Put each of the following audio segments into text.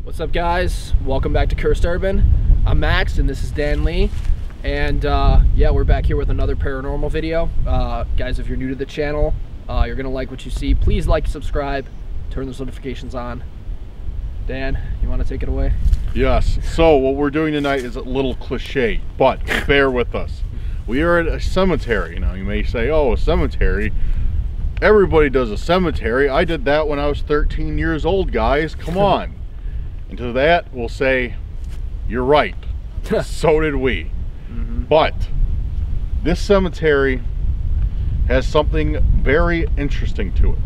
What's up, guys? Welcome back to Cursed Urban. I'm Max and this is Dan Lee, and yeah, we're back here with another paranormal video. Guys, if you're new to the channel, you're gonna like what you see. Please like, subscribe, turn those notifications on. Dan, you want to take it away? Yes. So what we're doing tonight is a little cliche, but bear with us. We are at a cemetery. Now you may say, oh, a cemetery, everybody does a cemetery. I did that when I was 13 years old, guys, come on. And to that, we'll say, you're right. So did we. But this cemetery has something very interesting to it.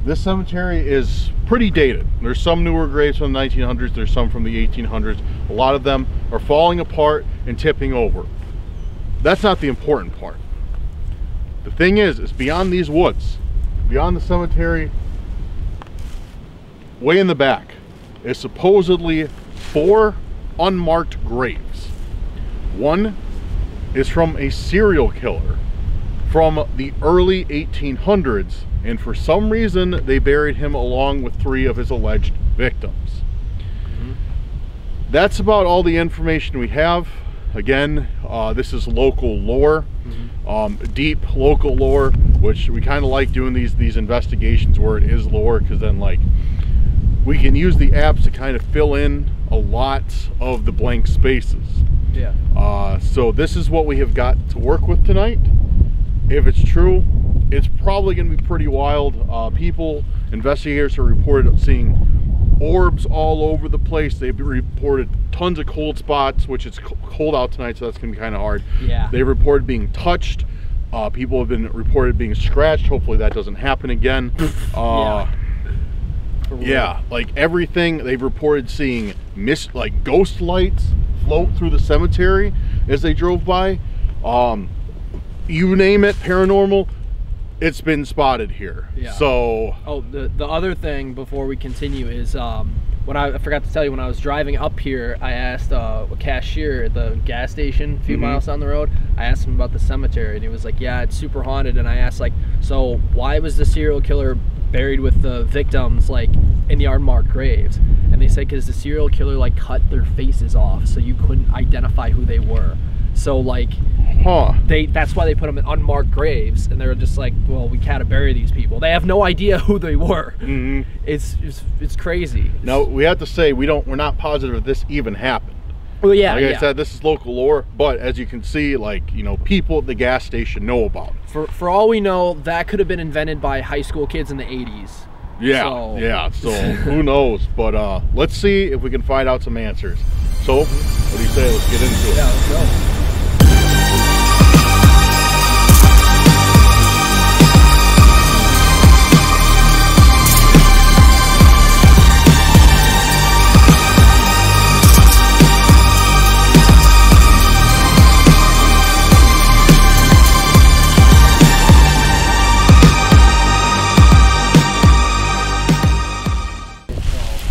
This cemetery is pretty dated. There's some newer graves from the 1900s, there's some from the 1800s. A lot of them are falling apart and tipping over. That's not the important part. The thing is beyond these woods, beyond the cemetery, way in the back, is supposedly 4 unmarked graves. One is from a serial killer from the early 1800s, and for some reason they buried him along with 3 of his alleged victims. That's about all the information we have. Again, this is local lore, deep local lore, which we kind of like doing these investigations where it is lore, because then like we can use the apps to kind of fill in a lot of the blank spaces. Yeah. So this is what we have got to work with tonight. If it's true, it's probably going to be pretty wild. Investigators have reported seeing orbs all over the place. They've reported tons of cold spots, which it's cold out tonight, so that's going to be kind of hard. Yeah. They reported being touched. People have been reported being scratched. Hopefully that doesn't happen again. Yeah, like everything. They've reported seeing like ghost lights float through the cemetery as they drove by. You name it, paranormal, it's been spotted here. Yeah. So the other thing before we continue is when I forgot to tell you, when I was driving up here, I asked a cashier at the gas station a few miles down the road. I asked him about the cemetery, and he was like, yeah, it's super haunted. And I asked, like, so why was the serial killer buried with the victims like in the unmarked graves? And they said because the serial killer like cut their faces off so you couldn't identify who they were. So like that's why they put them in unmarked graves, and they're just like, well, we gotta bury these people. They have no idea who they were. It's crazy. Now we have to say we're not positive if this even happened. Well, yeah, like I said, this is local lore, but as you can see, like, you know, people at the gas station know about it. For all we know, that could have been invented by high school kids in the 80s. Yeah, so who knows? But let's see if we can find out some answers. So, what do you say? Let's get into it. Yeah, let's go.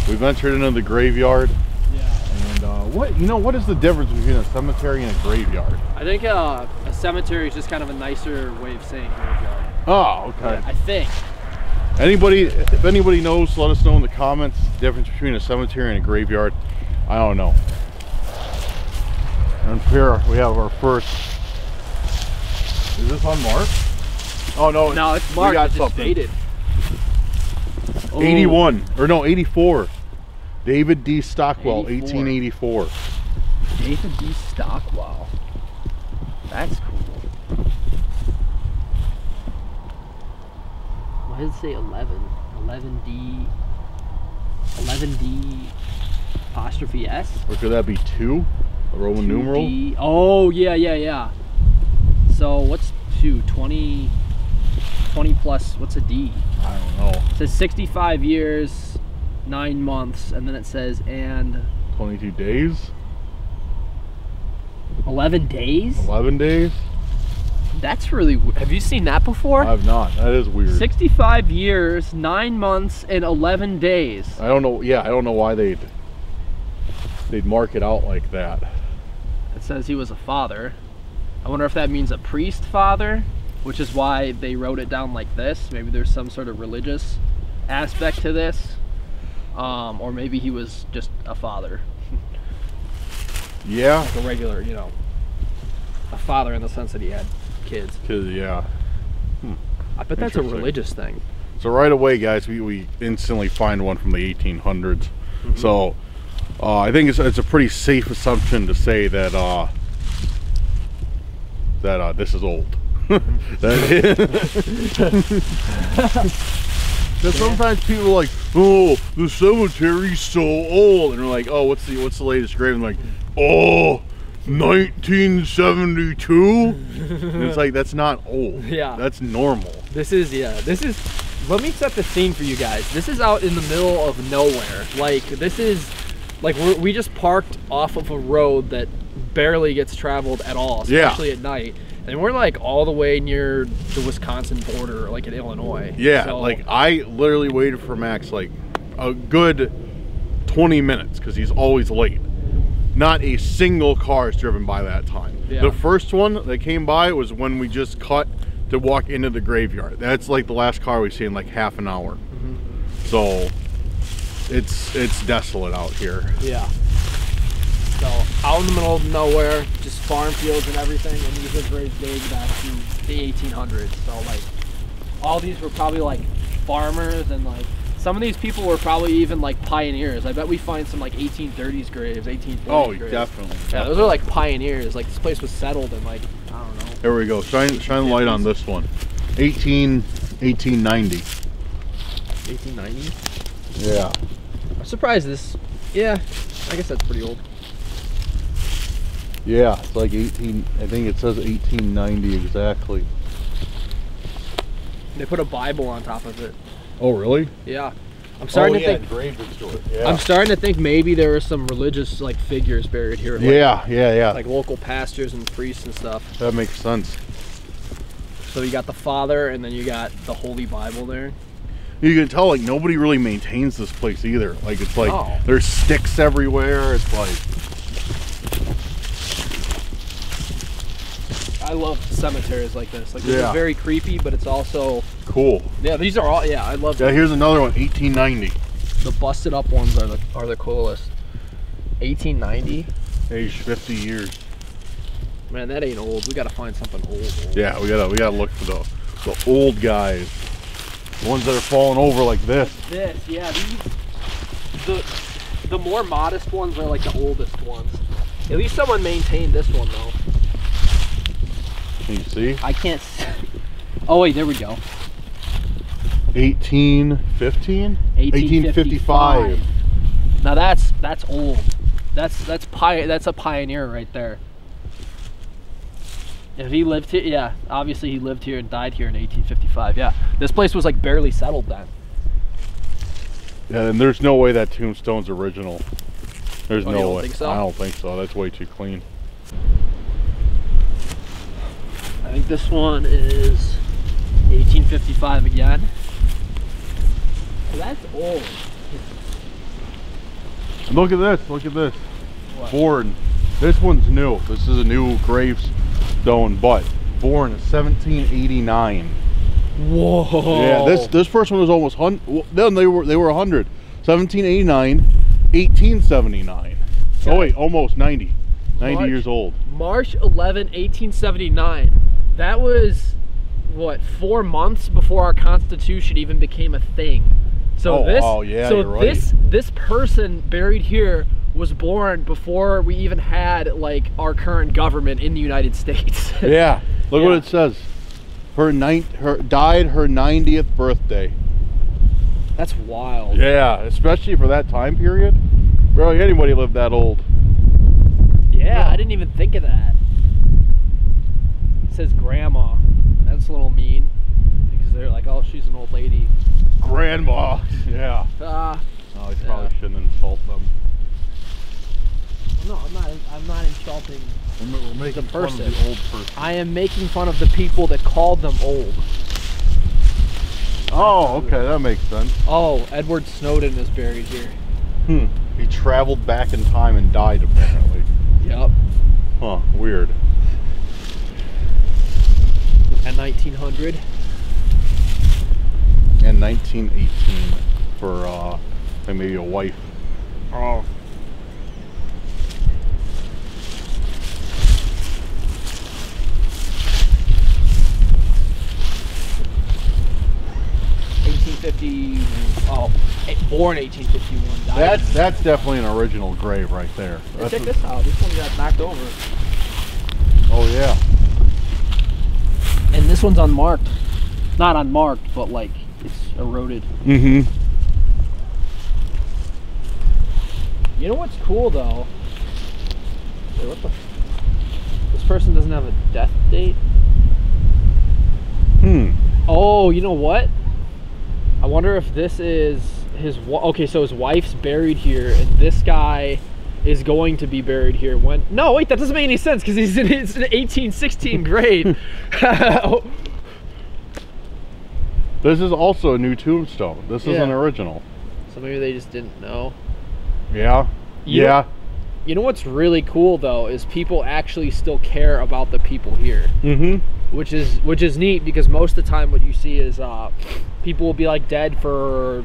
We've entered into the graveyard. Yeah. And what is the difference between a cemetery and a graveyard? I think a cemetery is just kind of a nicer way of saying graveyard. Oh, okay. Yeah, I think. If anybody knows, let us know in the comments the difference between a cemetery and a graveyard. I don't know. And here we have our first. Is this unmarked? Oh no. No, it's marked. We got it's something. Dated. 81 or no, 84. David D. Stockwell, 84. 1884. David D. Stockwell. That's cool. Why did it say 11? 11D. 11D apostrophe S? Or could that be 2? A Roman numeral? Oh, yeah. So what's 2? 20 plus, what's a D? I don't know. It says 65 years, 9 months, and then it says, and 22 days? 11 days? 11 days? That's really weird. Have you seen that before? I have not. That is weird. 65 years, 9 months, and 11 days. I don't know. Yeah, I don't know why they'd mark it out like that. It says he was a father. I wonder if that means a priest father, which is why they wrote it down like this. Maybe there's some sort of religious aspect to this. or maybe he was just a father. Yeah. Like a regular, you know, a father in the sense that he had kids. Yeah. I bet that's a religious thing. So right away, guys, we instantly find one from the 1800s. So I think it's a pretty safe assumption to say that this is old. Because sometimes people are like, oh, the cemetery's so old, and they're like, oh, what's the latest grave? And like, oh, 1972. And it's like, that's not old. Yeah, that's normal. This is let me set the scene for you guys. This is out in the middle of nowhere. Like, this is like we just parked off of a road that barely gets traveled at all, especially at night. And we're like all the way near the Wisconsin border, like in Illinois. Yeah, so, like I literally waited for Max like a good 20 minutes because he's always late. Not a single car is driven by that time. Yeah. The first one that came by was when we just cut to walk into the graveyard. That's like the last car we've seen in like half an hour. So it's desolate out here. Yeah. So out in the middle of nowhere, just farm fields and everything, and these are graves dating back to the 1800s. So like, all these were probably like farmers, and like some of these people were probably even like pioneers. I bet we find some like 1830s graves, 1840s graves. Definitely. Yeah, those are like pioneers. Like this place was settled in like, I don't know. Here we go. Shine the light on this one. 1890. 1890? Yeah. I'm surprised this. Yeah, I guess that's pretty old. Yeah, it's like 18, I think it says 1890 exactly. They put a Bible on top of it. Oh, really? Yeah. I'm starting to think. Engraved into it. Yeah. I'm starting to think maybe there were some religious like figures buried here. Like, yeah. Like local pastors and priests and stuff. That makes sense. So you got the Father, and then you got the Holy Bible there. You can tell like nobody really maintains this place either. Like it's like there's sticks everywhere. It's like. I love cemeteries like this. Like, they're very creepy, but it's also cool. Yeah, these are all. Yeah, I love. Yeah, here's another one. 1890. The busted up ones are the coolest. 1890. Aged 50 years. Man, that ain't old. We gotta find something old. Yeah, we gotta look for the old guys, the ones that are falling over like this. Yeah. The more modest ones are like the oldest ones. At least someone maintained this one though. Can you see? I can't see. Oh wait, there we go. 1815? 1855. Now that's old. That's a pioneer right there. If he lived here, yeah, obviously he lived here and died here in 1855. Yeah, this place was like barely settled then. Yeah, and there's no way that tombstone's original. There's no way. You don't think so? I don't think so. That's way too clean. I think this one is 1855 again. So that's old. Look at this. Look at this. What? Born. This one's new. This is a new gravestone, but born in 1789. Whoa. Yeah, this first one was almost 100. Then they were 100. 1789, 1879. Okay. Oh wait, almost 90. 90 years old. March 11, 1879. That was, what, 4 months before our Constitution even became a thing. So this person buried here was born before we even had like our current government in the United States. Yeah, look what it says. Died her 90th birthday. That's wild. Yeah, especially for that time period. Barely anybody lived that old. Yeah, I didn't even think of that. It says grandma. That's a little mean because they're like, oh, she's an old lady. Grandma. Yeah. No, I probably shouldn't insult them. No, I'm not insulting we're making the person. Fun of the old person. I am making fun of the people that called them old. Oh, okay, that makes sense. Oh, Edward Snowden is buried here. He traveled back in time and died apparently. Yep. Huh, weird. At 1900. And 1918 for Like maybe a wife. Oh. Born 1851. That's definitely an original grave right there. Hey, check this out. This one got knocked over. Oh yeah. And this one's unmarked. Not unmarked, but like it's eroded. Mm-hmm. You know what's cool though? Wait, what the? This person doesn't have a death date. Oh, you know what? I wonder if this is his. Okay, so his wife's buried here, and this guy is going to be buried here. When? No, wait, that doesn't make any sense because it's an 1816 grave. This is also a new tombstone. This is an original. So maybe they just didn't know. Yeah. Yeah. You know what's really cool though is people actually still care about the people here. Mm-hmm. Which is neat because most of the time what you see is people will be like dead for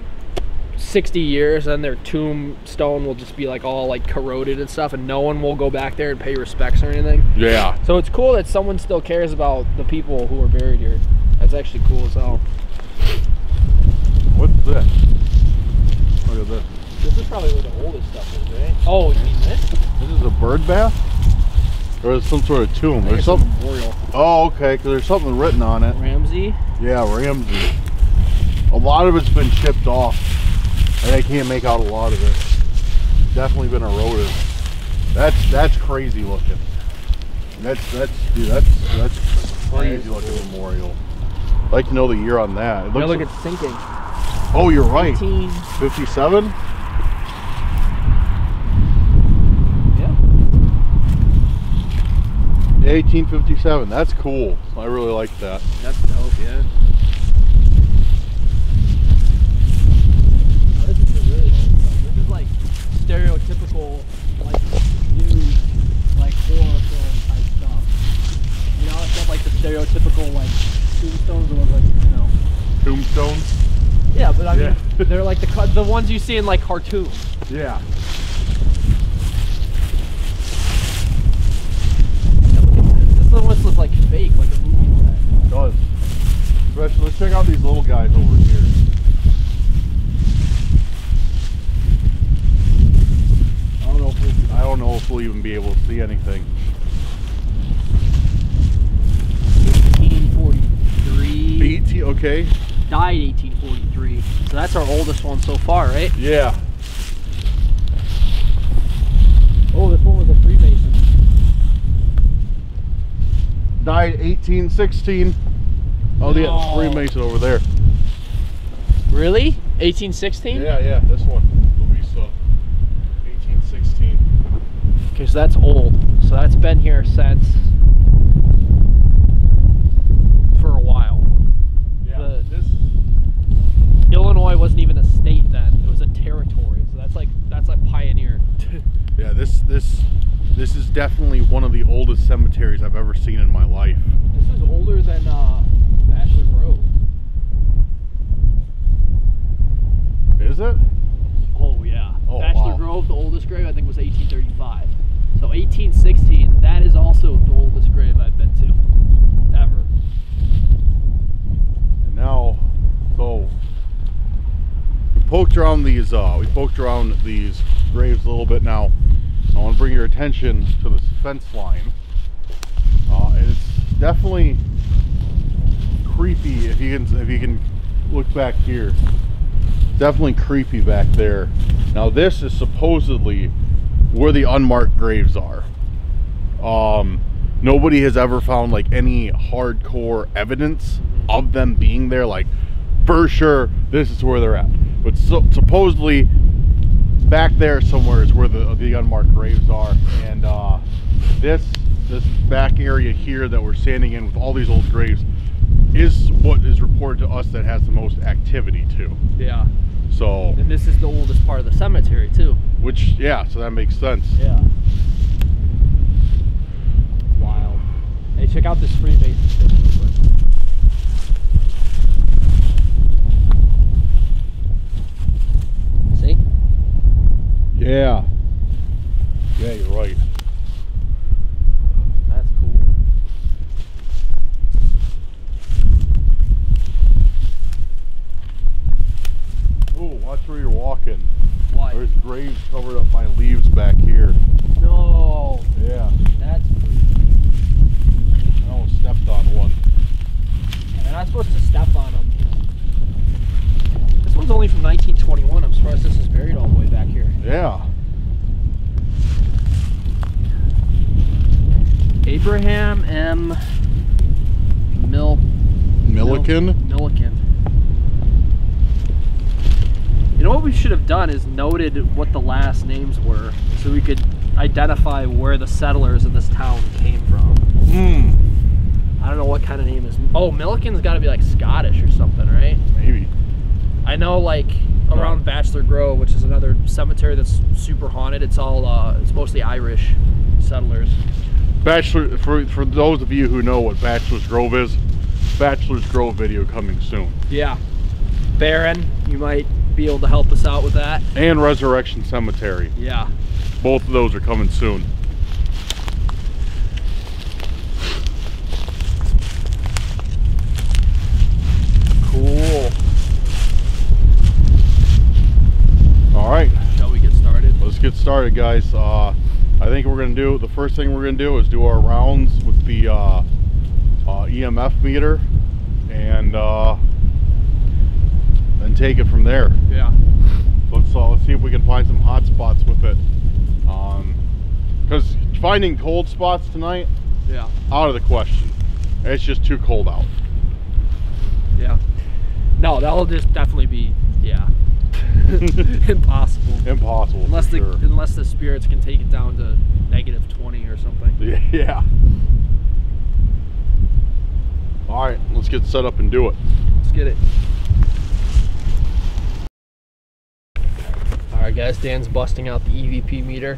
60 years and their tombstone will just be like all like corroded and stuff, and no one will go back there and pay respects or anything. Yeah. So it's cool that someone still cares about the people who are buried here. That's actually cool as hell. What's this? Look at this. This is probably where the oldest stuff is, right? Oh, you mean this? This is a bird bath? Or is it some sort of tomb? There's some memorial. Oh, okay, because there's something written on it. Ramsey? Yeah, Ramsey. A lot of it's been chipped off, and I can't make out a lot of it. Definitely been eroded. That's crazy looking. That's crazy looking memorial. I'd like to know the year on that. It looks look, it's sinking. Oh, you're right. 1857. 57? Yeah, 1857. That's cool. I really like that. That's dope, yeah. Oh, this is really old stuff. This is like stereotypical, like new, like horror film type stuff. You know, it's not like the stereotypical like tombstones or like, you know. Tombstones? Yeah, but I mean, they're like the ones you see in like cartoons. Yeah. This almost looks like fake, like a movie set. It does. Especially, let's check out these little guys over here. I don't know if we'll even be able to see anything. 1843. Okay. Died 1843. So that's our oldest one so far, right? Yeah. Oh, this one was a Freemason. Died 1816. Oh, yeah, Freemason over there. Really? 1816? Yeah, this one. Louisa. 1816. Okay, so that's old. So that's been here since for a while. Yeah. Illinois wasn't even a state then; it was a territory. So that's like pioneer. Yeah, this is definitely one of the oldest cemeteries I've ever seen in my life. This is older than Bachelor Grove. Is it? Oh yeah. Oh, Bachelor Grove, the oldest grave, I think was 1835. So 1816, that is also the oldest grave I've been to ever. And now, so we poked around these graves a little bit now. I want to bring your attention to this fence line. And it's definitely creepy if you can look back here. Definitely creepy back there. Now this is supposedly where the unmarked graves are. Nobody has ever found like any hardcore evidence of them being there, like for sure this is where they're at. But supposedly back there somewhere is where the unmarked graves are, and this back area here that we're standing in with all these old graves is what is reported to us that has the most activity too. Yeah. So. And this is the oldest part of the cemetery too. Which, yeah, so that makes sense. Yeah. Wild. Hey, check out this Freemason shit real quick. See? Yeah. Yeah, you're right. That's cool. Oh, watch where you're walking. Why? There's graves covered up by leaves back here. No. Yeah. That's pretty. I almost stepped on one. You're not supposed to step on them. This one's only from 1921. I'm surprised this is buried all the way back here. Yeah. Abraham M. Milliken? Milliken. You know what we should have done is noted what the last names were so we could identify where the settlers of this town came from. I don't know what kind of name is. Oh, Milliken's got to be like Scottish or something, right? Maybe. I know, like around Bachelor Grove, which is another cemetery that's super haunted. It's all it's mostly Irish settlers. Bachelor, for those of you who know what Bachelor's Grove is, Bachelor's Grove video coming soon. Yeah. Baron, you might be able to help us out with that. And Resurrection Cemetery. Yeah. Both of those are coming soon. Cool. All right. Shall we get started? Let's get started, guys. I think the first thing we're gonna do is do our rounds with the EMF meter, and then take it from there. Yeah. Let's see if we can find some hot spots with it. Because finding cold spots tonight, Yeah. out of the question. It's just too cold out. Yeah. No, that'll just definitely be, yeah. Impossible. Impossible. Unless for sure. unless the spirits can take it down to -20 or something. Yeah. All right, let's get set up and do it. Let's get it. All right, guys. Dan's busting out the EVP meter.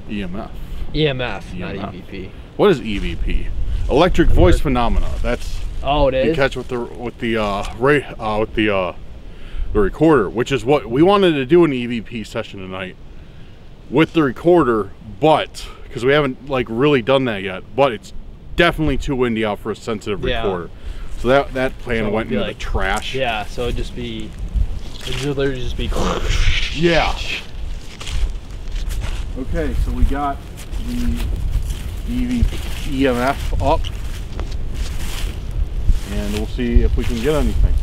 EMF. EMF, not EMF. EVP. What is EVP? Electric voice phenomena. That's Oh, it you is. catch with the recorder, which is what we wanted to do an EVP session tonight with the recorder, but because we haven't like really done that yet, but it's definitely too windy out for a sensitive recorder. So that plan went into the trash. Yeah, so it'd literally just be. Yeah. Okay, so we got the EMF up, and we'll see if we can get anything.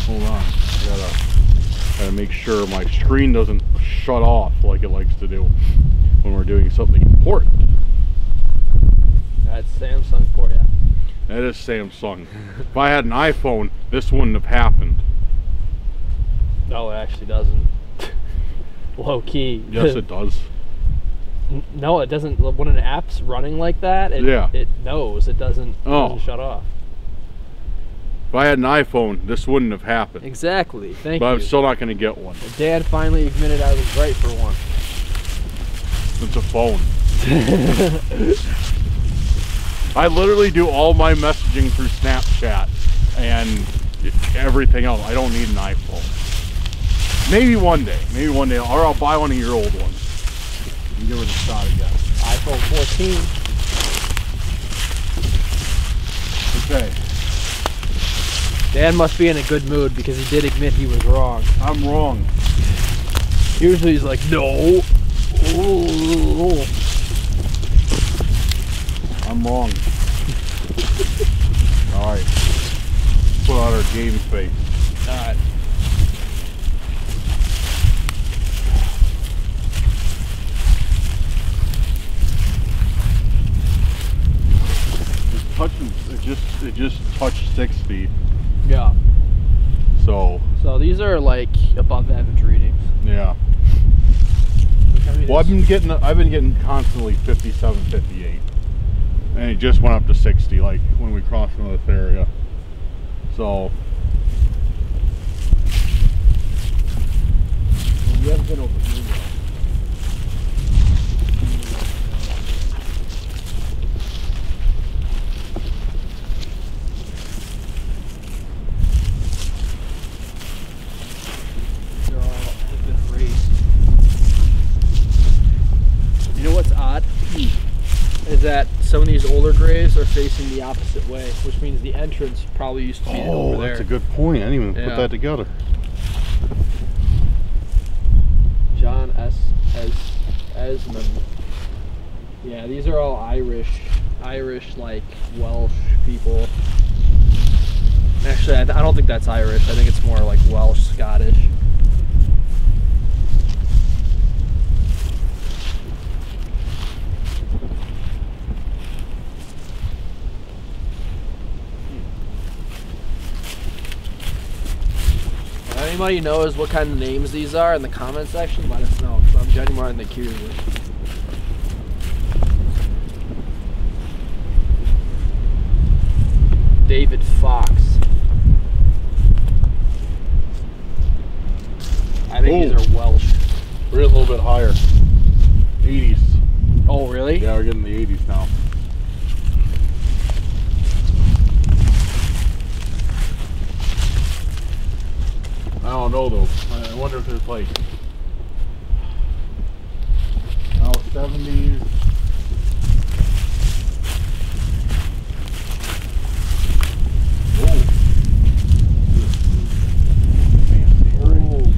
Hold on, I gotta make sure my screen doesn't shut off like it likes to do when we're doing something important. That's Samsung for you. That is Samsung. If I had an iPhone, this wouldn't have happened. No, it actually doesn't. Low key. Yes, it does. No, it doesn't. When an app's running like that, it knows. It doesn't shut off. If I had an iPhone, this wouldn't have happened. Exactly. Thank you. But I'm still not going to get one. Dad finally admitted I was right for once. It's a phone. I literally do all my messaging through Snapchat and everything else. I don't need an iPhone. Maybe one day, or I'll buy one of your old ones and give it a shot again. iPhone 14. Okay. Dan must be in a good mood because he did admit he was wrong. I'm wrong. Usually he's like, no. I'm wrong. All right. Put out our game face. All right. It just touched 60. Yeah. So these are like above average readings. yeah. Well, I've been getting constantly 57, 58, and it just went up to 60 like when we crossed into this area. So we haven't been over here yet. that some of these older graves are facing the opposite way, which means the entrance probably used to be over there. That's a good point. I didn't even put that together. John Esmond. Yeah, these are all Irish, like Welsh people. Actually, I don't think that's Irish. I think it's more like Welsh, Scottish. If anybody knows what kind of names these are in the comment section, let us know, because I'm genuinely curious. David Fox. I think these are Welsh. We're a little bit higher. 80s. Oh, really? Yeah, we're getting the 80s now. I don't know though. I wonder if there's like 70s.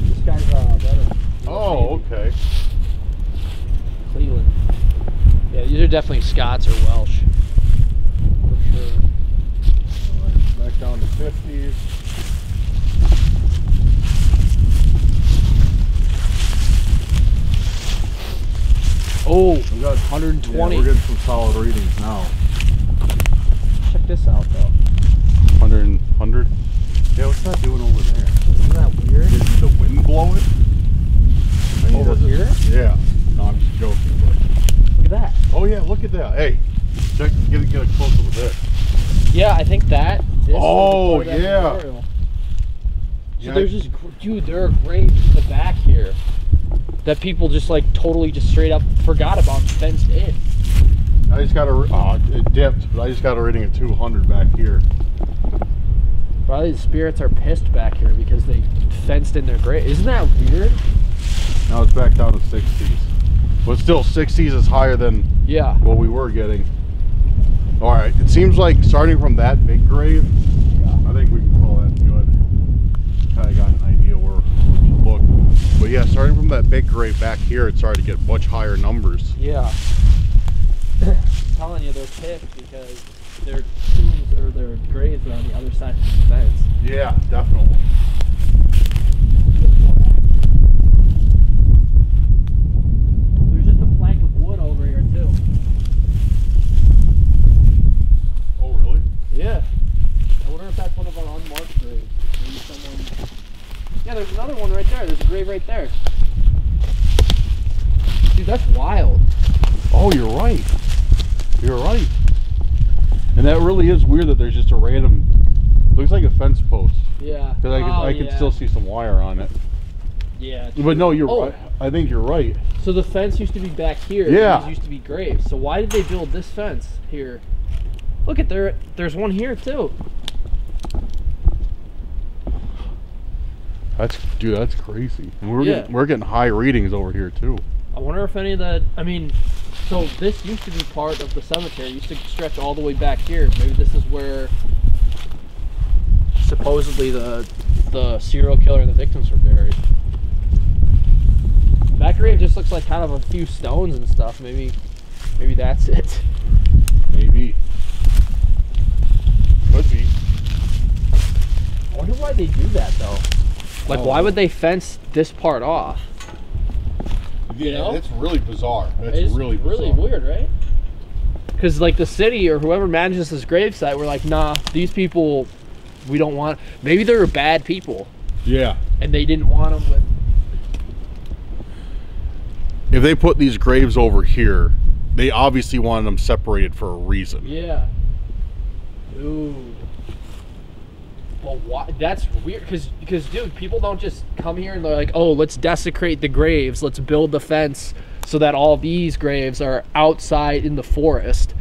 This guy's better. Oh, okay. Cleveland. Yeah, these are definitely Scots or Welsh. For sure. Back down to 50s. Oh, we got 120. Yeah, we're getting some solid readings now. Check this out though. 100. Yeah, what's that doing over there? Isn't that weird? Did the wind blow it? Over here? Yeah. No, I'm just joking. But... Look at that. Oh yeah, look at that. Hey, check. Get a closer with this. Yeah, I think that. Oh yeah. So yeah, there's just, dude, there are graves in the back here that people just like totally just straight up forgot about and fenced in. I just got a, it dipped, but I just got a reading of 200 back here. Probably the spirits are pissed back here because they fenced in their grave. Isn't that weird? Now it's back down to 60s. But still, 60s is higher than what we were getting. All right, it seems like starting from that big grave, I think we can call that good. Kind of got an idea where we should look. But yeah, starting from that big grave back here, it started to get much higher numbers. Yeah. I'm telling you, they're pissed because their tombs or their graves are on the other side of the fence. Yeah, definitely. There's just a plank of wood over here too. Oh, really? Yeah. I wonder if that's one of our unmarked graves. Maybe someone... Yeah, there's another one right there. There's a grave right there. Dude, that's wild. Oh, you're right. You're right. And that really is weird that there's just a random... Looks like a fence post. Yeah. Because I could still see some wire on it. Yeah. True. But no, you're right. I think you're right. So the fence used to be back here. Yeah. These used to be graves. So why did they build this fence here? Look at there's one here too. Dude, that's crazy. And we're getting high readings over here too. I wonder if any of the, I mean, so this used to be part of the cemetery. It used to stretch all the way back here. Maybe this is where supposedly the serial killer and the victims were buried. That grave just looks like kind of a few stones and stuff. Maybe that's it. Maybe. Could be. I wonder why they do that though. Like, why would they fence this part off? Yeah, you know? it's really bizarre. It's really bizarre. Really weird, right? Because like the city or whoever manages this gravesite, we're like, nah, these people, we don't want. Maybe they were bad people. Yeah. And they didn't want them with. If they put these graves over here, they obviously wanted them separated for a reason. Yeah. Ooh. But why? That's weird. Because dude, people don't just come here and they're like, oh, let's desecrate the graves. Let's build the fence so that all these graves are outside in the forest.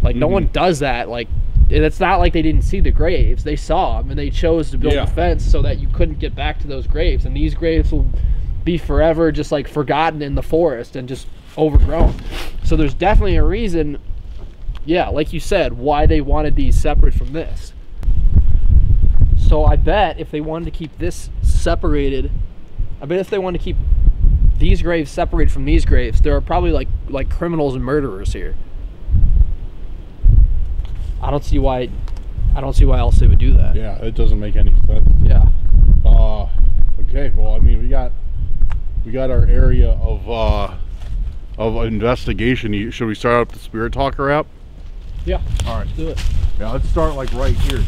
Like, no one does that. Like, it's not like they didn't see the graves. They saw them and they chose to build a fence so that you couldn't get back to those graves. And these graves will be forever just like forgotten in the forest and just overgrown. So there's definitely a reason Yeah, like you said, why they wanted these separate from this. So I bet if they wanted to keep this separated, I bet if they wanted to keep these graves separated from these graves, there are probably like criminals and murderers here. I don't see why else they would do that. Yeah, it doesn't make any sense. Yeah. Okay, well, I mean, we got our area of investigation. Should we start up the Spirit Talker app? Yeah. All right. Let's do it. Yeah, let's start like right here.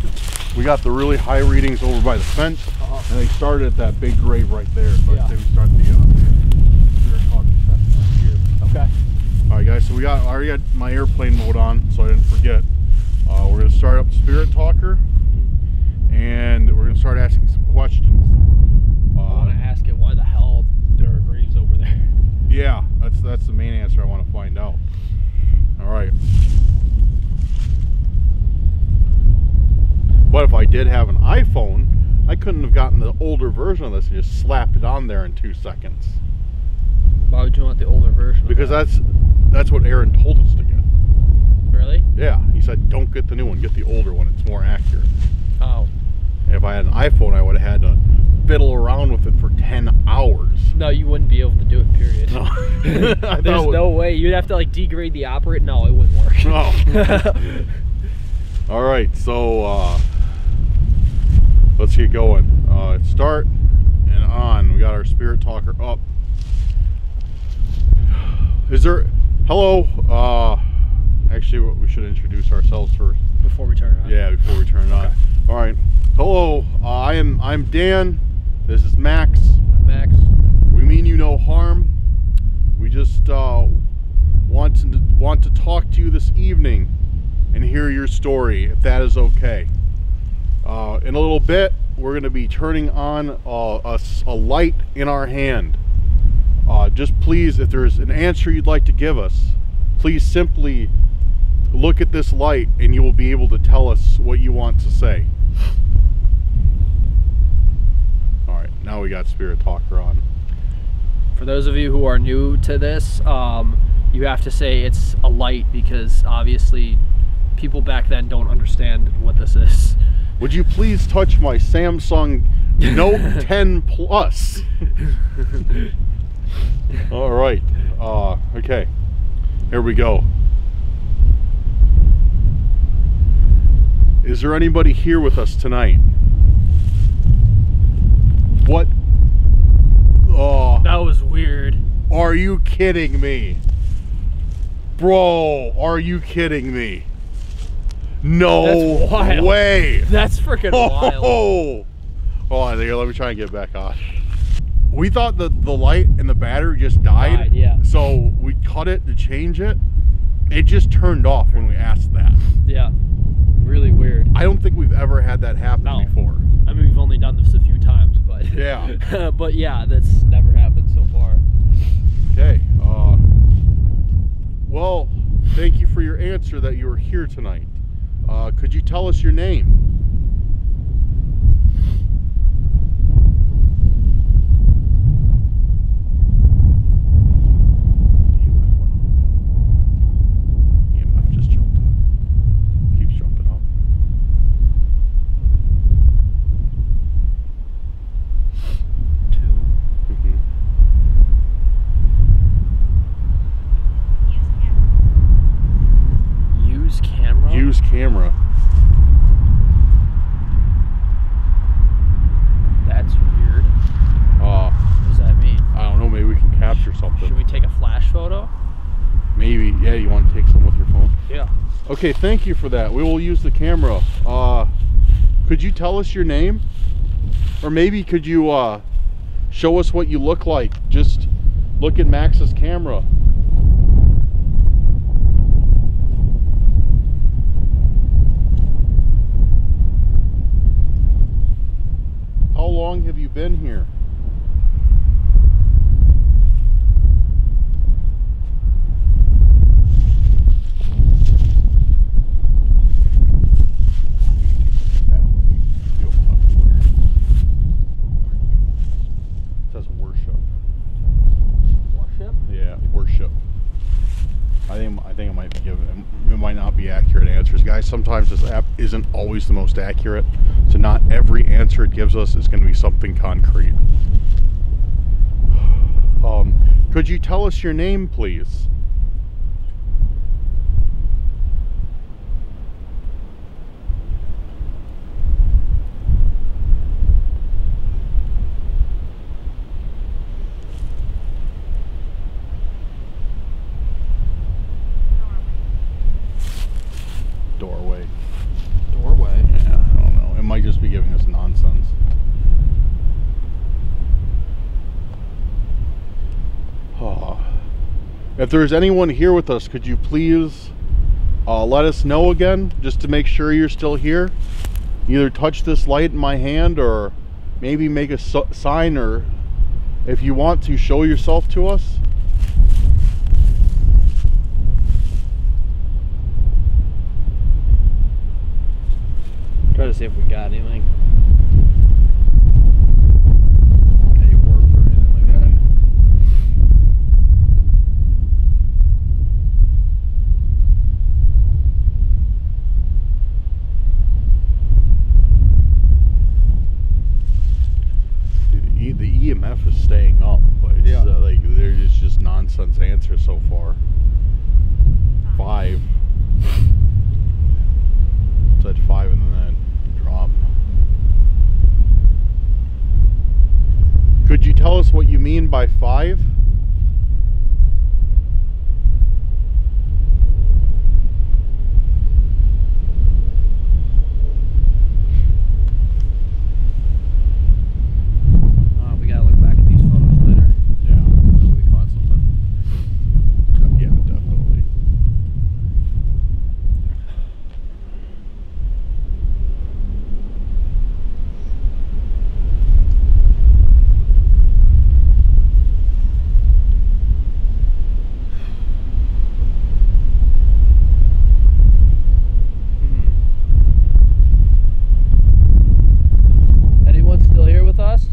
We got the really high readings over by the fence, and they started at that big grave right there. So I'd say we start the Spirit Talker session right here. Okay. All right, guys. So I already got my airplane mode on, so I didn't forget. We're gonna start up the Spirit Talker, and we're gonna start asking some questions. I want to ask it why the hell there are graves over there. Yeah, that's the main answer I want to find out. All right. But if I did have an iPhone, I couldn't have gotten the older version of this and just slapped it on there in 2 seconds. Why would you want the older version? Because that's what Aaron told us to get. Really? Yeah, he said don't get the new one, get the older one. It's more accurate. Oh. And if I had an iPhone, I would have had to fiddle around with it for 10 hours. No, you wouldn't be able to do it, period. No. There's no way. You'd have to like degrade the operator. No, it wouldn't work. No. All right, so let's get going. Start and on. We got our Spirit Talker up. Is there... Hello. Actually, we should introduce ourselves first. Before we turn it on? Yeah, before we turn it on. All right. Hello. I'm Dan. This is Max. Max. We mean you no harm. We just want to talk to you this evening and hear your story, if that is okay. In a little bit, we're going to be turning on a light in our hand. Just please, if there's an answer you'd like to give us, please simply look at this light and you will be able to tell us what you want to say. All right, now we got Spirit Talker on. For those of you who are new to this, you have to say it's a light because obviously people back then don't understand what this is. Would you please touch my Samsung Note 10 Plus? All right. Okay. Here we go. Is there anybody here with us tonight? What? Oh. That was weird. Are you kidding me? Bro, are you kidding me? No That's wild. way. That's freaking wild. Hold on, here, let me try and get back on. We thought that the light and the battery just died. Yeah. So we cut it to change it. It just turned off when we asked that. Yeah. Really weird. I don't think we've ever had that happen before. I mean, we've only done this a few times, but yeah. but yeah, that's never happened so far. Okay. Well, thank you for your answer that you were here tonight. Could you tell us your name? EMF just jumped up. Keeps jumping up. Use camera? Use camera. That's weird. What does that mean? I don't know, maybe we can capture something. Should we take a flash photo? Maybe, yeah, you want to take some with your phone? Yeah. Okay, thank you for that. We will use the camera. Could you tell us your name? Or maybe could you show us what you look like? Just look at Max's camera. How long have you been here? I think it might be given. It might not be accurate answers, guys. Sometimes this app isn't always the most accurate, so not every answer it gives us is going to be something concrete. Could you tell us your name, please? Doorway. Doorway. Yeah, I don't know. It might just be giving us nonsense. Oh. If there's anyone here with us, could you please let us know again, just to make sure you're still here? Either touch this light in my hand, or maybe make a sign, or if you want to, show yourself to us. Try to see if we got anything. Any orbs or anything like that? The EMF is staying up, but it's like there's just nonsense answers so far. 5. Said 5 and then drop. Could you tell us what you mean by 5? We gotta look back at these photos later. Yeah. We caught something. Yeah, definitely. Anyone still here with us?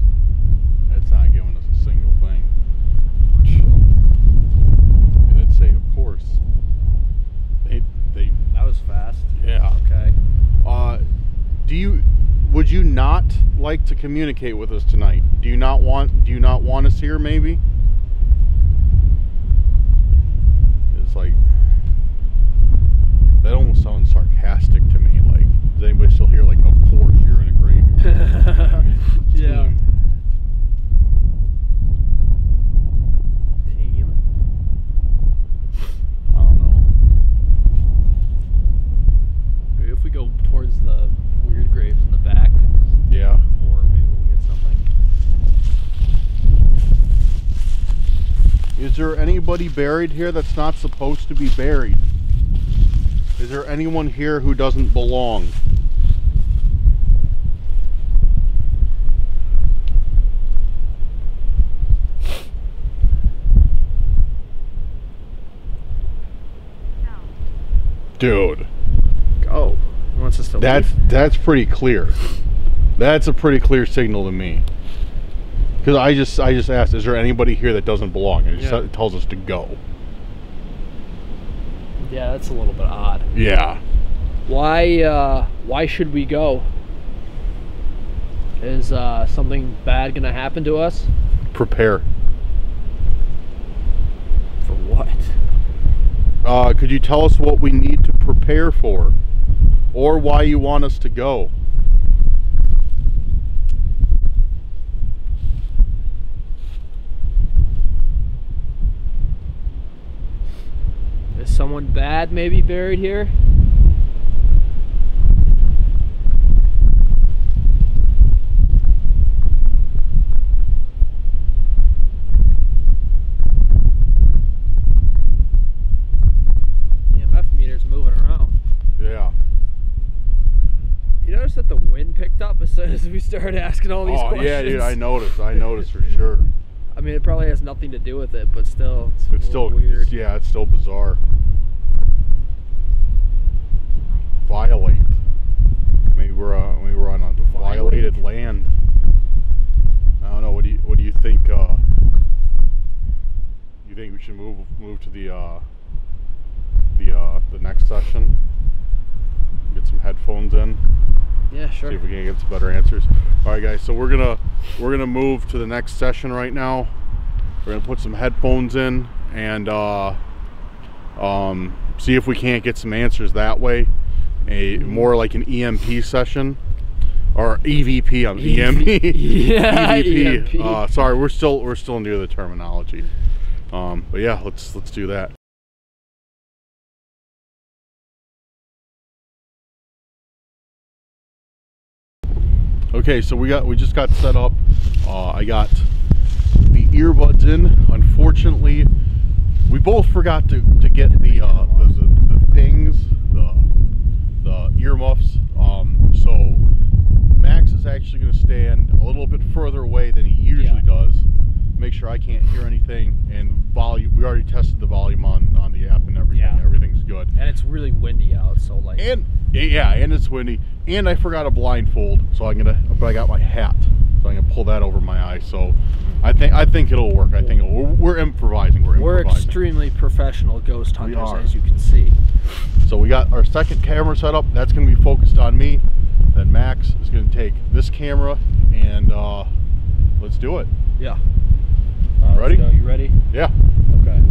It's not giving us a single thing. It did say, of course. They That was fast. yeah. Okay. Would you not like to communicate with us tonight? Do you not want us here, maybe? It's like, that almost sounds sarcastic to me. Like, is anybody still here? Like, of course, you're in a grave. Yeah. Team. I don't know. Maybe if we go towards the weird graves in the back, Yeah. or maybe we'll get something. Is there anybody buried here that's not supposed to be buried? Is there anyone here who doesn't belong? Dude, Oh, he wants us to leave. that's pretty clear. That's a pretty clear signal to me. Because I just asked, is there anybody here that doesn't belong? And it tells us to go. Yeah, that's a little bit odd. Yeah. Why should we go? Is something bad gonna happen to us? Prepare. For what? Could you tell us what we need to prepare for? Or why you want us to go? Is someone bad maybe buried here? EMF meter's moving around. Yeah. You notice that the wind picked up as soon as we started asking all these questions? Yeah, dude, I noticed for sure. I mean, it probably has nothing to do with it, but still, It's still weird. yeah, it's still bizarre. Violate. Maybe we're on a violated land. I don't know. What do you think? You think we should move to the the next session. Get some headphones in. Yeah, sure. See if we can get some better answers. All right, guys. So we're gonna move to the next session right now. We're gonna put some headphones in and see if we can't get some answers that way. More like an EMP session. Or EVP, I'm EMP. Yeah, EVP. EMP. Sorry, we're still new to the terminology. But yeah, let's do that. Okay, so we just got set up. I got the earbuds in. Unfortunately, we both forgot to get the things, the earmuffs. So Max is actually going to stand a little bit further away than he usually does. Make sure I can't hear anything, and volume. We already tested the volume on the app and everything. Yeah. Everything's good. And it's really windy out, so like. And it's windy. And I forgot a blindfold, so but I got my hat, so I'm gonna pull that over my eye. So I think it'll work. I think we're improvising. We're extremely professional ghost hunters, as you can see. So we got our second camera set up. That's gonna be focused on me. Then Max is gonna take this camera and let's do it. Yeah. Ready? Let's go. You ready? Yeah. Okay.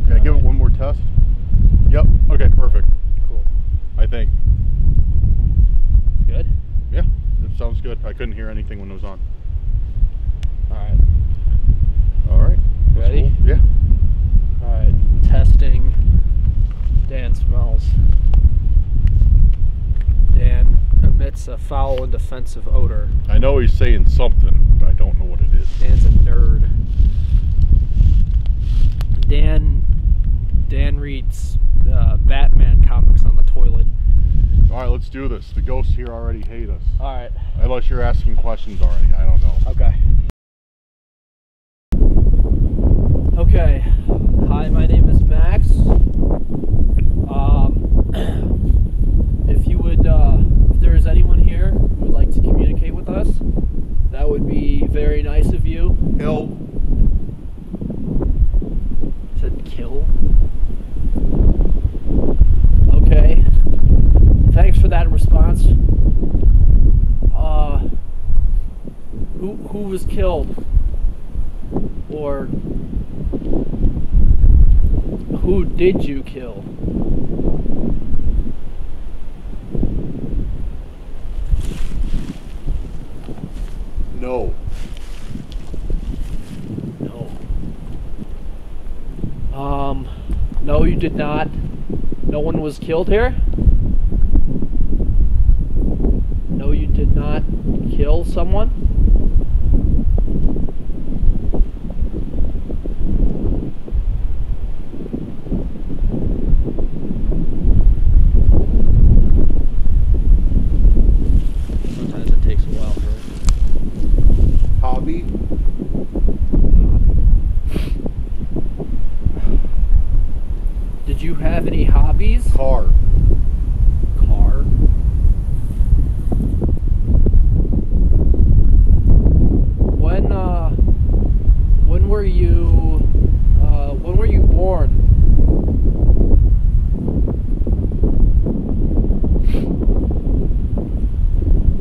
Can I give it one more test? Yep. Okay, perfect. Cool. I think. Good? Yeah, it sounds good. I couldn't hear anything when it was on. Alright. Alright. Ready? Cool. Yeah. Alright. Testing. Dan smells. Dan emits a foul and offensive odor. I know he's saying something, but I don't know what it is. Dan's a nerd. Dan reads Batman comics on the toilet. Alright, let's do this. The ghosts here already hate us. Alright. Unless you're asking questions already. I don't know. Okay. Okay. Hi, my name is Max. If there's anyone here who would like to communicate with us, that would be very nice of you. Help. Said kill. Okay. Thanks for that response. Who was killed? Or who did you kill? No. No, you did not. No one was killed here? No, you did not kill someone? Sometimes it takes a while for Hobby? Did you have any hobbies? Car. Car? When were you born?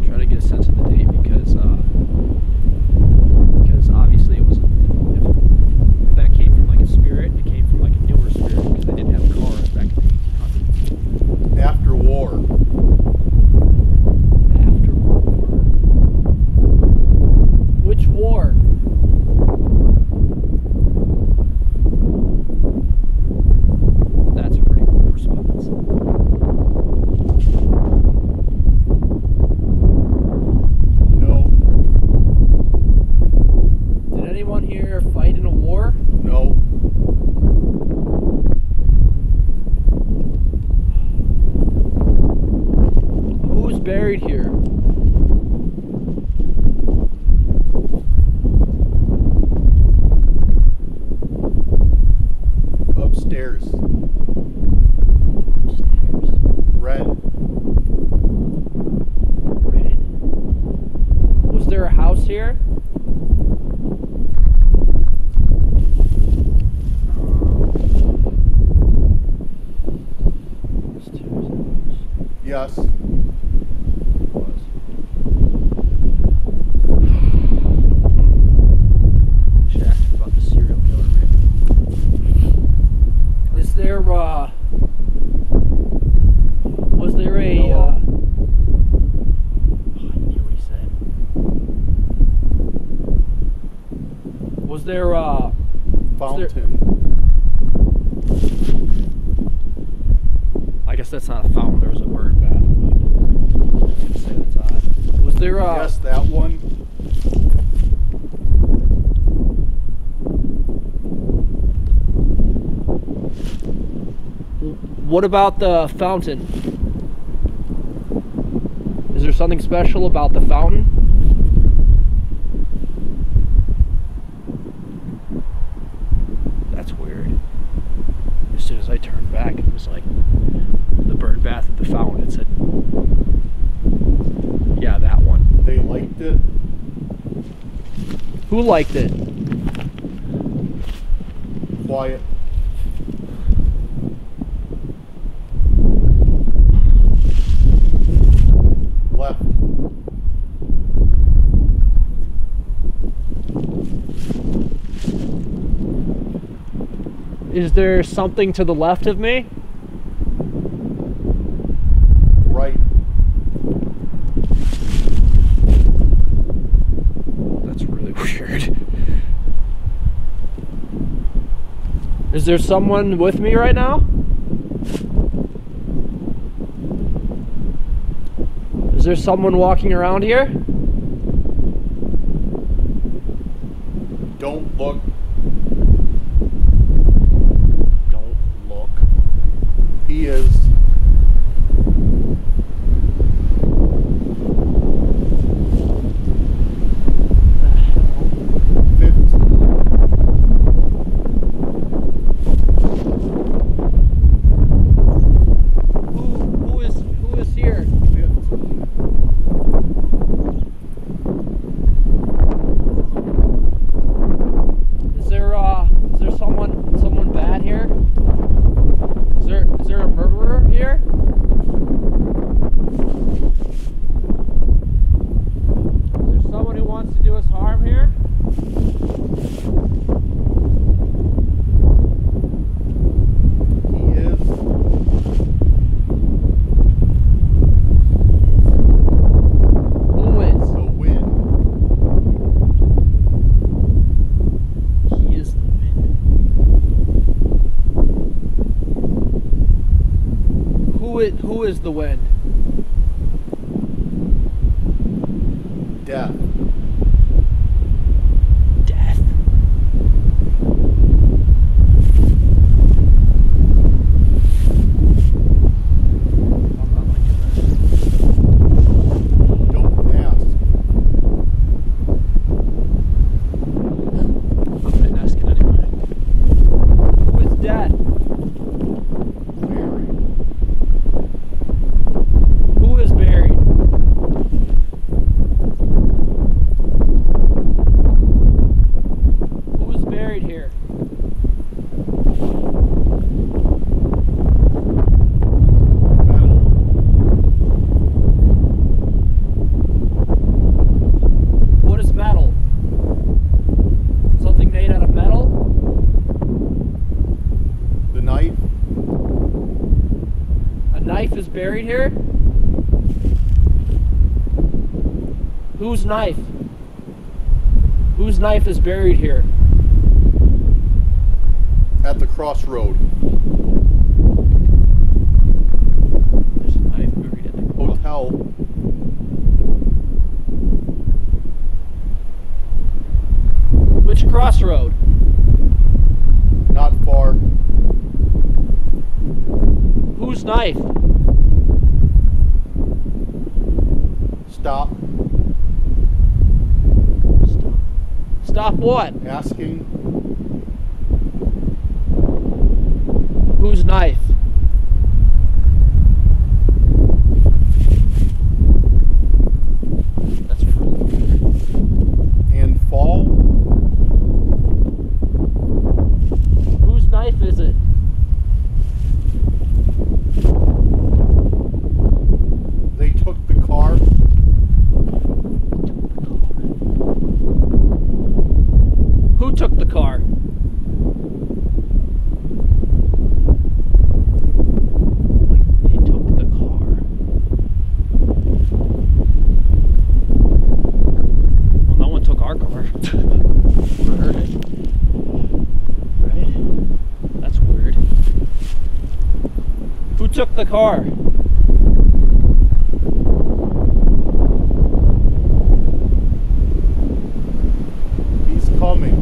Try to get a sense of the date because obviously it was if that came from like a spirit, it came from like a newer spirit because they didn't have cars back in the 1800s. After war. After war. Which war? That's a pretty cool response. No. Did anyone here fight in a war? No. Who's buried here? Upstairs. Red. Red. Was there a house here? Yes. Should ask you about the serial killer, maybe. Is there, was there a, No. oh, I didn't hear what he said. Was there, Fountain. I guess that's not a fountain, there was a bird bath, but I can't say that's odd. Was there, Yes, that one. what about the fountain? Is there something special about the fountain? That's weird. As soon as I turned back, it was like the bird bath at the fountain. It said, yeah, that one. They liked it. Who liked it? Quiet. Left. Is there something to the left of me? Right. That's really weird. Is there someone with me right now? Is there someone walking around here? Don't look. Don't look. He is. What the hell? 15. Who is here? 15. Is there someone bad here? Is there a murderer here? Is there someone who wants to do us harm here? He is. Who is? The wind. He is the wind. Who is the wind? Death. Death. I'm not liking this. Don't ask. I'm gonna ask it anyway. Who is dead? Mary. Who is buried? Who is buried here? Metal. What is metal? Something made out of metal? The knife. A knife is buried here? Whose knife? Whose knife is buried here? At the crossroad. There's a knife buried in the Hotel. Which crossroad? Not far. Whose knife? Stop. Stop what? Asking. Whose knife? That's really weird. And fall. Whose knife is it? took the car? Like, they took the car. Well, no one took our car. I heard it. Right? That's weird. Who took the car? He's coming.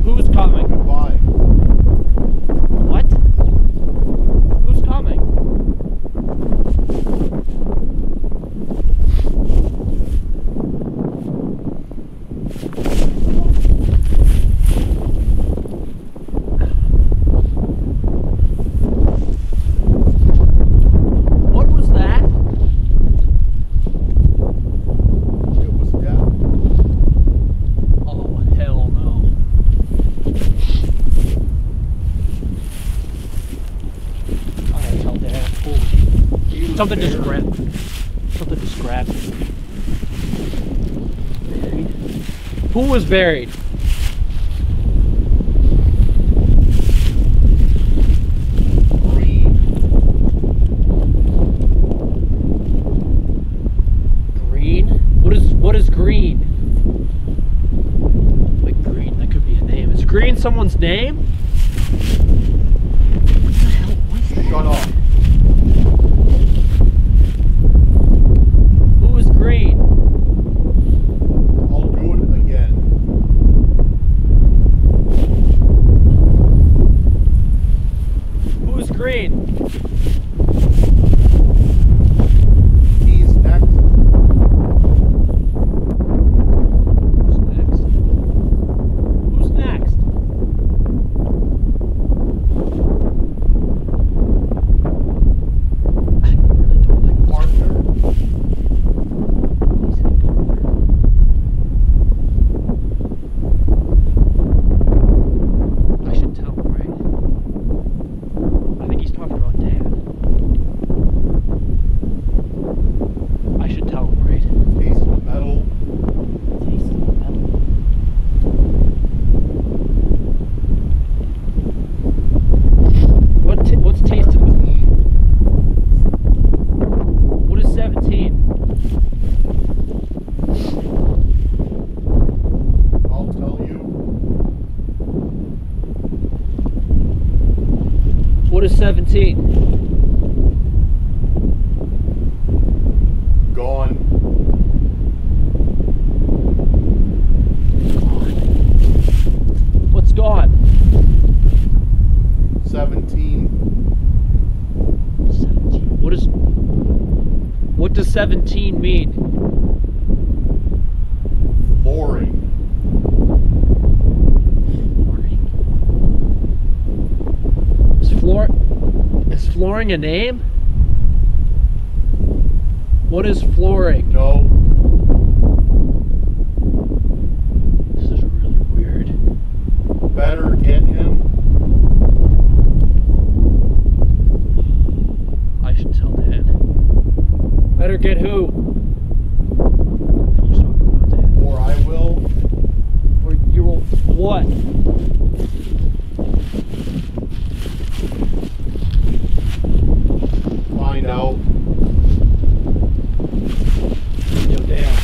Who's coming? Goodbye. What? Who's coming? What was that? It was death. Oh, hell no. I gotta tell Dad. Holy. Something just grabbed. Something just grabbed me. Buried? Who was buried? Green. Green? What is green? Like green, that could be a name. Is green someone's name? What the hell was that? Shut up. Who was green? I'll do it again. Who was green? He's next. Who's next? Who's next? I really don't like this. Partner. He said partner. I should tell him, right? I think he's talking about Dad. I should tell him, right? Taste of metal. Taste of metal. What's taste of metal? What is 17? I'll tell you. What is 17? Gone. What's gone? 17. 17. What does 17 mean? Flooring. Is flooring a name? What is flooring? No. This is really weird. Better get him. I should tell Dad. Better get who? He's talking about Dad. Or I will. Or you will what? Find out. Yo, Dad.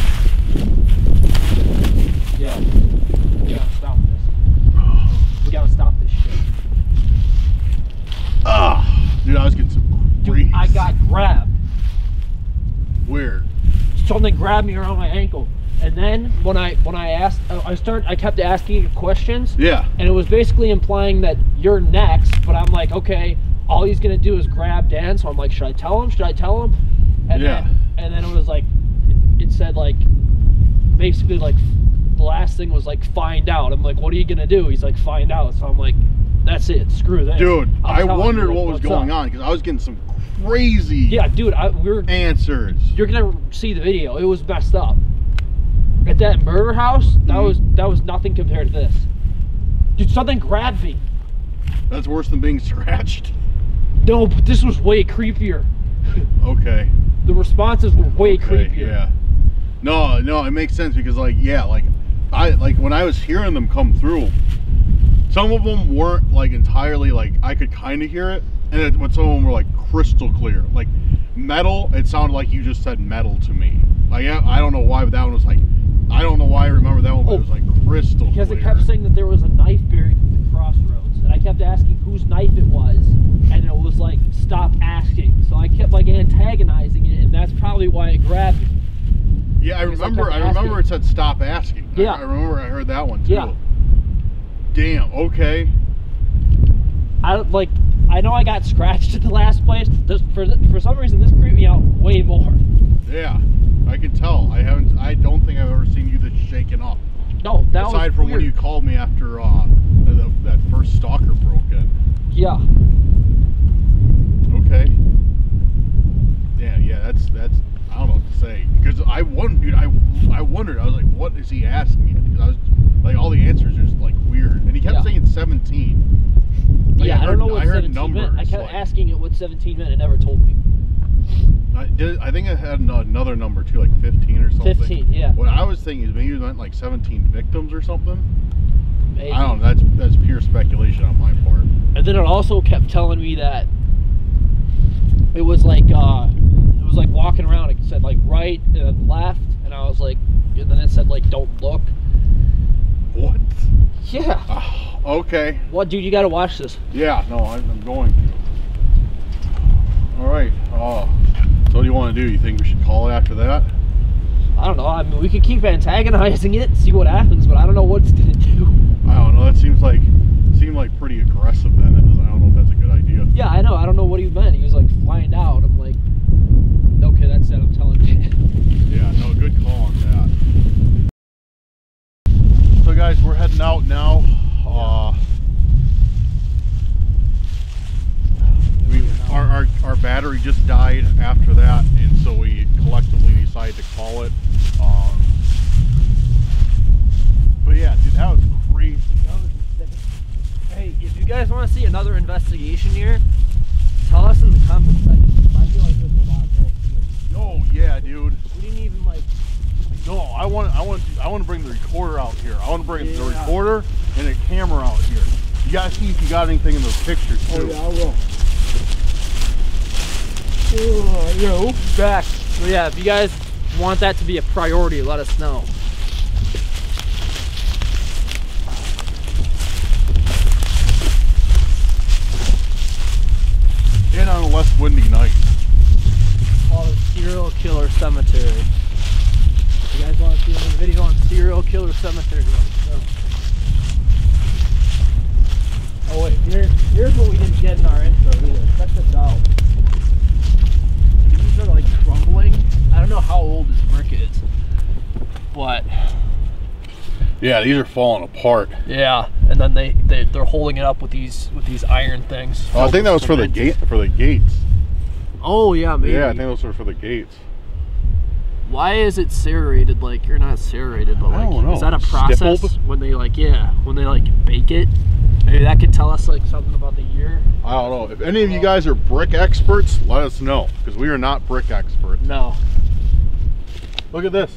Yo. We gotta stop this. We gotta stop this shit. Ah, dude, I was getting some Dude, grease. I got grabbed. Where? Something grabbed me around my ankle. And then when I asked, I kept asking you questions. Yeah. And it was basically implying that you're next, but I'm like, okay, all he's gonna do is grab Dan, so I'm like, should I tell him? Should I tell him? And Yeah. then it was like, it said like, basically like, the last thing was like, find out. I'm like, what are you gonna do? He's like, find out. So I'm like, that's it. Screw this. Dude, I I'm telling wondered you, like, what was what's going up. on because I was getting some crazy Yeah, dude, answers. you're gonna see the video. It was messed up. At that murder house, that was nothing compared to this. Dude, something grabbed me. That's worse than being scratched. No, but this was way creepier. Okay. The responses were way Okay, creepier. yeah. No, it makes sense because like like when I was hearing them come through, some of them weren't like entirely like I could kind of hear it, and when some of them were like crystal clear, like metal. It sounded like you just said metal to me. Like I don't know why, but that one was like, I don't know why I remember that one, but it was like crystal because clear. it kept saying that there was a knife buried at the crossroads, and I kept asking whose knife it was, and it was like, stop asking. So I kept like antagonizing it, and that's probably why it grabbed me. Yeah, I remember it said stop asking. Yeah. I remember I heard that one too. Yeah. Damn, okay. I know I got scratched at the last place. For some reason, this creeped me out way more. Yeah, I can tell. I don't think I've ever seen you this shaken up. No, that was aside from weird. when you called me after that first stalker broke in. Yeah. Okay. Yeah, that's I don't know what to say, because I wondered. I wondered. I was like, what is he asking me? Because I was like, all the answers are just like weird, and he kept saying 17. Like, Yeah, I don't know what 17 numbers, meant. I kept asking it what 17 meant. It never told me. I think it had another number too, like 15 or something. 15, yeah. What I was thinking is maybe it meant like 17 victims or something. Maybe. I don't know. That's pure speculation on my part. And then it also kept telling me that it was like walking around. It said like right and then left, and I was like, and then it said like don't look. What? Yeah. Okay. What, dude? You got to watch this. Yeah. No, I'm going to. All right. So what do you want to do? You think we should call it after that? I don't know. I mean, we could keep antagonizing it, see what happens, but I don't know what it's gonna do. I don't know. That seemed like pretty aggressive. Then I don't know if that's a good idea. Yeah, I know. I don't know what he meant. He was like flying out. I'm like, okay, that's it. I'm telling you. Yeah. No. Good call on that. So guys, we're heading out now. Our battery just died after that, and so we collectively decided to call it. But yeah, dude, that was crazy. That was insane. Hey, if you guys want to see another investigation here, tell us in the comments section. I feel like there's a lot more. Oh yeah, dude. We didn't even like. No, I want to bring the recorder out here. I want to bring the recorder and a camera out here. You gotta see if you got anything in those pictures too. Oh yeah, I will. Yo, back. So yeah, if you guys want that to be a priority, let us know. And on a less windy night. Called a serial killer cemetery. If you guys want to see another video on serial killer cemetery, let us know. Oh wait, here's what we didn't get in our intro either. Check this out. These are like crumbling. I don't know how old this brick is, but yeah, these are falling apart. yeah. And then they're holding it up with these iron things. Oh, I think that was for the gates. Oh yeah, maybe. Yeah, I think those were for the gates. Why is it serrated? Like, you're not serrated, but like, I don't know. is that a process Stippled? when they like bake it? Maybe that could tell us like something about the year. I don't know. If any of you guys are brick experts, let us know, because we are not brick experts. No. Look at this.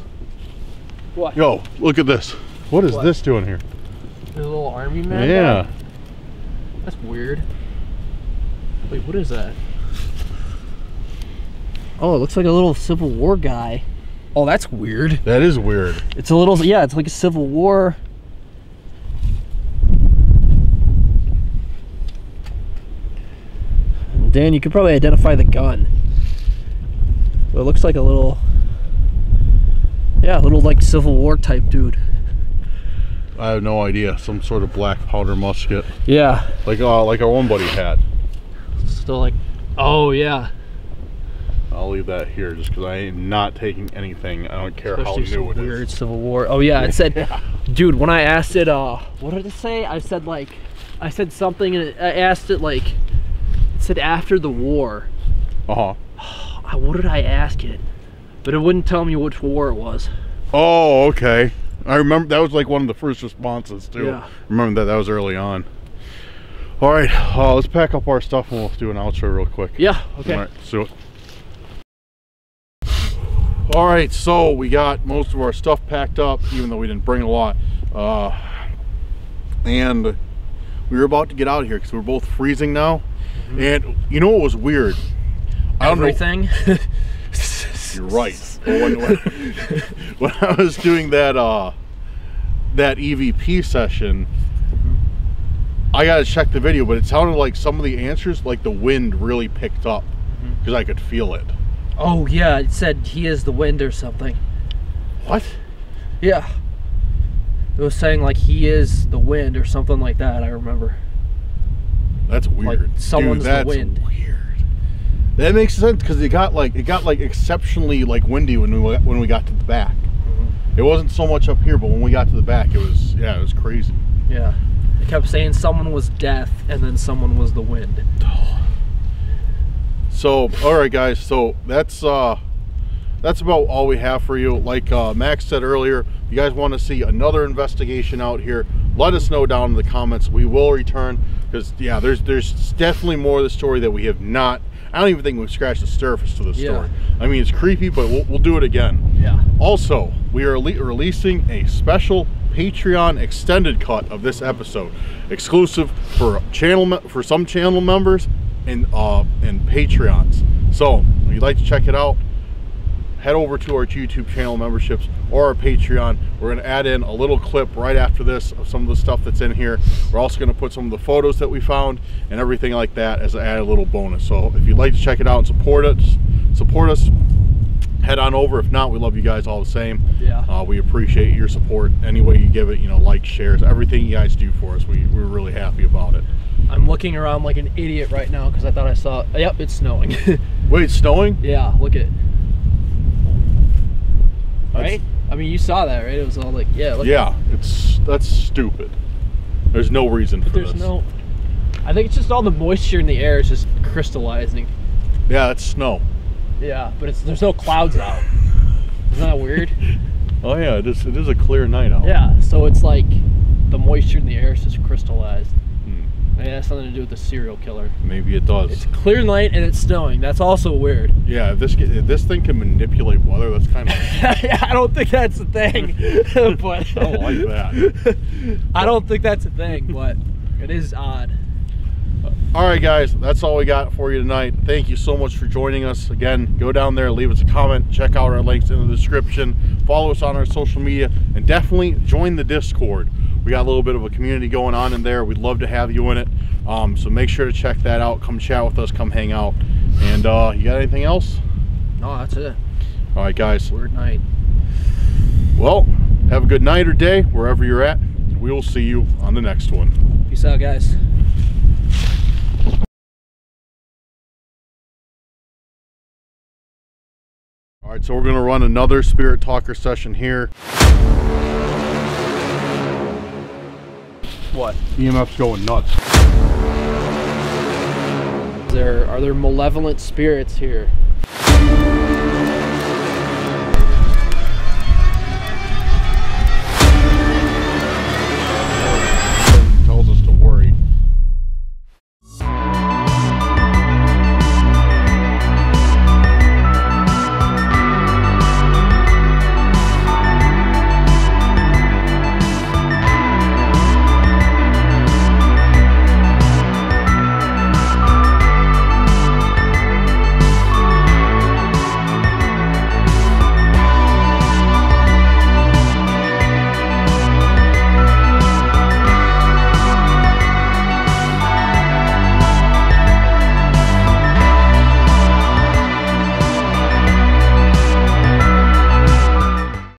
What? Yo, look at this. What is What? this doing here? There's a little army man. Yeah. guy? That's weird. Wait, what is that? Oh, it looks like a little Civil War guy. Oh, that's weird. That is weird. It's a little, yeah, it's like a Civil War. Dan, you could probably identify the gun. But it looks like a little, yeah, a little like Civil War type dude. I have no idea. Some sort of black powder musket. Yeah. Like our one buddy had. Still like, oh yeah. I'll leave that here just because I am not taking anything. I don't care Especially how new it is. Weird Civil War. Oh yeah, it said, Yeah. dude, when I asked it, what did it say? I said something, and I asked it like, it said after the war. Uh-huh. What did I ask it? But it wouldn't tell me which war it was. Oh, okay. I remember that was like one of the first responses too. Yeah. Remember that was early on. All right, let's pack up our stuff and we'll do an outro real quick. Yeah, okay. All right, so All right, so we got most of our stuff packed up, even though we didn't bring a lot. And we were about to get out of here because we're both freezing now. Mm-hmm. And you know what was weird? Everything. You're right. When I was doing that that EVP session, I gotta check the video, but it sounded like some of the answers, like the wind really picked up because I could feel it. Oh yeah, it said he is the wind or something. What? Yeah. It was saying like he is the wind or something like that, I remember. That's weird. Like someone's Dude, that's the wind. Weird. That makes sense because it got like exceptionally like windy when we got to the back. It wasn't so much up here, but when we got to the back, it was crazy. Yeah. It kept saying someone was death and then someone was the wind. So, all right, guys. So that's about all we have for you. Like Max said earlier, if you guys want to see another investigation out here, let us know down in the comments. We will return because yeah, there's definitely more of the story that we have not. I don't even think we've scratched the surface to the story. I mean, it's creepy, but we'll do it again. Yeah. Also, we are releasing a special Patreon extended cut of this episode, exclusive for some channel members and Patreons. So if you'd like to check it out, head over to our YouTube channel memberships or our Patreon. We're going to add in a little clip right after this of some of the stuff that's in here. We're also going to put some of the photos that we found and everything like that as an added little bonus. So if you'd like to check it out and support us, head on over. If not, we love you guys all the same. Yeah. We appreciate your support any way you give it, likes, shares, everything you guys do for us. We're really happy about it. I'm looking around like an idiot right now because I thought I saw, yep, it's snowing. Wait, it's snowing? Yeah, look at it. Right? I mean, you saw that, right? It was all like, yeah. Look that's stupid. There's no reason for this. I think it's just all the moisture in the air is just crystallizing. Yeah, it's snow. Yeah, but there's no clouds out. Isn't that weird? Oh yeah, it is a clear night out. Yeah, so it's like the moisture in the air is just crystallized. Maybe it has something to do with the serial killer. Maybe it does. It's clear night and it's snowing. That's also weird. Yeah, if this thing can manipulate weather, that's kind of... Yeah, I don't think that's a thing. But I don't like that. I don't think that's a thing, but it is odd. All right, guys, that's all we got for you tonight. Thank you so much for joining us. Again, go down there, leave us a comment, check out our links in the description, follow us on our social media, and definitely join the Discord. We got a little bit of a community going on in there. We'd love to have you in it. So make sure to check that out. Come chat with us, come hang out. And you got anything else? No, that's it. All right, guys. Weird night. Well, have a good night or day wherever you're at. We will see you on the next one. Peace out, guys. All right, so we're going to run another Spirit Talker session here. What? EMF's going nuts. Are there malevolent spirits here?